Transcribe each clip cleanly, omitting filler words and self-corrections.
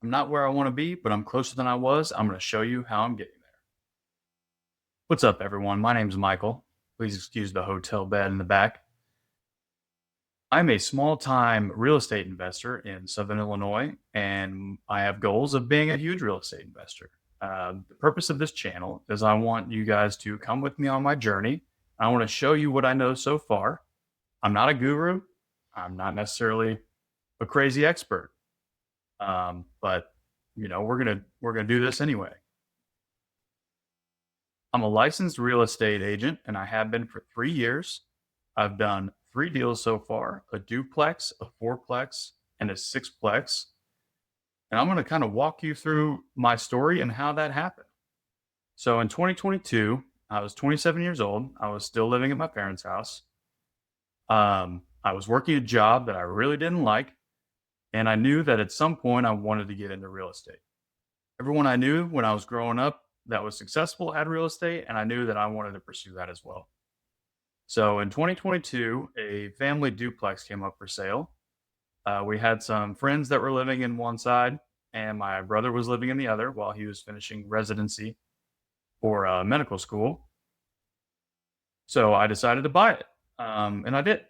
I'm not where I want to be, but I'm closer than I was. I'm going to show you how I'm getting there. What's up, everyone? My name's Michael. Please excuse the hotel bed in the back. I'm a small time real estate investor in Southern Illinois, and I have goals of being a huge real estate investor. The purpose of this channel is I want you guys to come with me on my journey. I want to show you what I know so far. I'm not a guru, I'm not necessarily a crazy expert, but we're gonna do this anyway. I'm a licensed real estate agent and I have been for 3 years. I've done 3 deals so far: a duplex, a fourplex, and a sixplex. And I'm going to kind of walk you through my story and how that happened. So in 2022, I was 27 years old. I was still living at my parents' house. I was working a job that I really didn't like. And I knew that at some point I wanted to get into real estate. Everyone I knew when I was growing up that was successful had real estate, and I knew that I wanted to pursue that as well. So in 2022, a family duplex came up for sale. We had some friends that were living in one side, and my brother was living in the other while he was finishing residency for medical school. So I decided to buy it, and I did.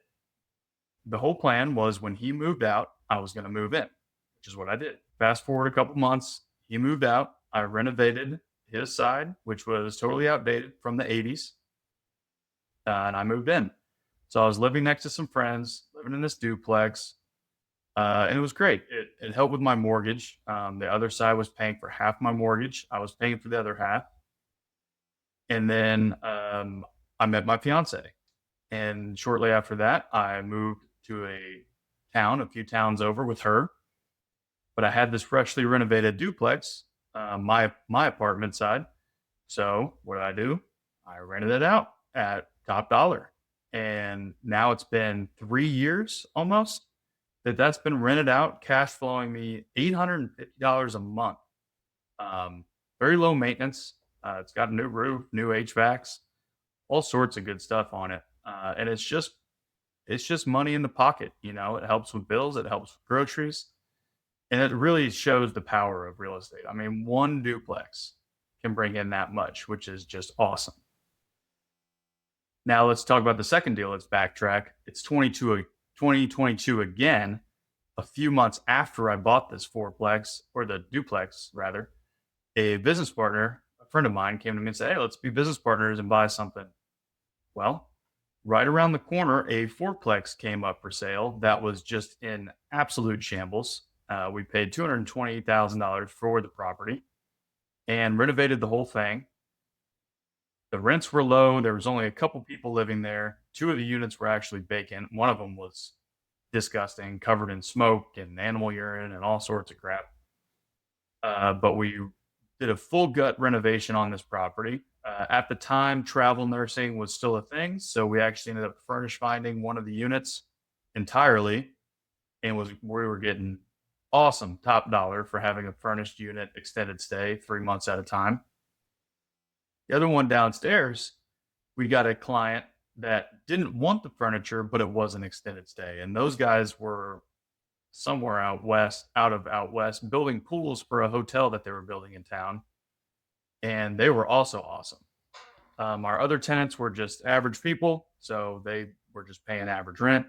The whole plan was when he moved out, I was going to move in, which is what I did. Fast forward a couple months, he moved out. I renovated his side, which was totally outdated from the 80s, and I moved in. So I was living next to some friends, living in this duplex, and it was great. It helped with my mortgage. The other side was paying for half my mortgage. I was paying for the other half. And then I met my fiance. And shortly after that, I moved to a town, a few towns over with her. But I had this freshly renovated duplex, my apartment side. So what did I do? I rented it out at top dollar. And now it's been 3 years almost that's been rented out, cash flowing me $850 a month. Very low maintenance. It's got a new roof, new HVACs, all sorts of good stuff on it. And it's just money in the pocket. It helps with bills, it helps with groceries, and it really shows the power of real estate. I mean, one duplex can bring in that much, which is just awesome. Now let's talk about the second deal. Let's backtrack. It's 2022 again, a few months after I bought this fourplex, or the duplex rather. A business partner, a friend of mine, came to me and said, "Hey, let's be business partners and buy something." Well, right around the corner, a fourplex came up for sale that was just in absolute shambles. We paid $220,000 for the property and renovated the whole thing. The rents were low. There was only a couple people living there. Two of the units were actually vacant. One of them was disgusting, covered in smoke and animal urine and all sorts of crap. But we did a full gut renovation on this property. At the time, travel nursing was still a thing, so we actually ended up furnish finding one of the units entirely, and we were getting awesome top dollar for having a furnished unit, extended stay, 3 months at a time. The other one downstairs, we got a client that didn't want the furniture, but it was an extended stay. And those guys were somewhere out west, building pools for a hotel that they were building in town. And they were also awesome. Our other tenants were just average people, so they were just paying average rent.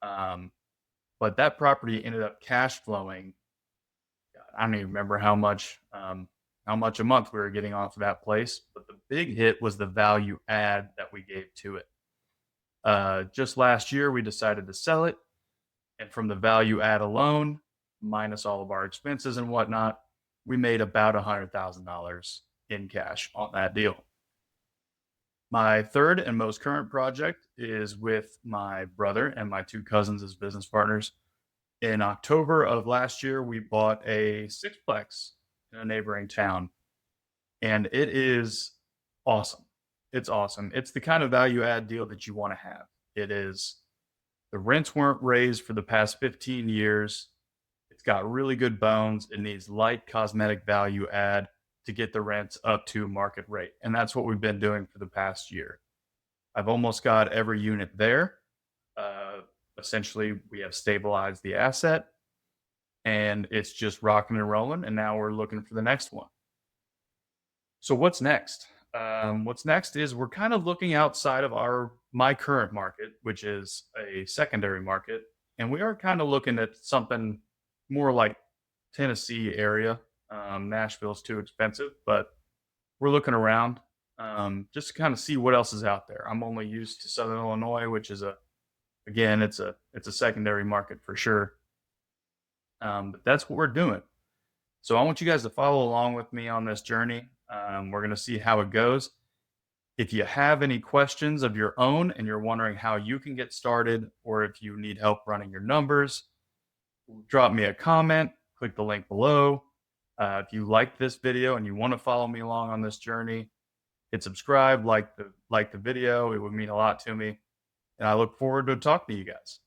But that property ended up cash flowing. I don't even remember how much a month we were getting off of that place. But the big hit was the value add that we gave to it. Just last year, we decided to sell it. And from the value add alone, minus all of our expenses and whatnot, we made about $100,000 in cash on that deal. My third and most current project is with my brother and my two cousins as business partners. In October of last year, we bought a sixplex in a neighboring town, and it is awesome. It's awesome. It's the kind of value add deal that you want to have. It is. The rents weren't raised for the past 15 years. It's got really good bones. It needs light cosmetic value add to get the rents up to market rate. And that's what we've been doing for the past year. I've almost got every unit there. Essentially, we have stabilized the asset. and it's just rocking and rolling. And now we're looking for the next one. So what's next? What's next is we're kind of looking outside of my current market, which is a secondary market, and we are kind of looking at something more like Tennessee area. Nashville's too expensive, but we're looking around just to kind of see what else is out there. I'm only used to Southern Illinois, which is it's a secondary market for sure. But that's what we're doing. So I want you guys to follow along with me on this journey. We're going to see how it goes. If you have any questions of your own and you're wondering how you can get started, or if you need help running your numbers, drop me a comment, click the link below. If you like this video and you want to follow me along on this journey, hit subscribe, like the video. It would mean a lot to me. And I look forward to talking to you guys.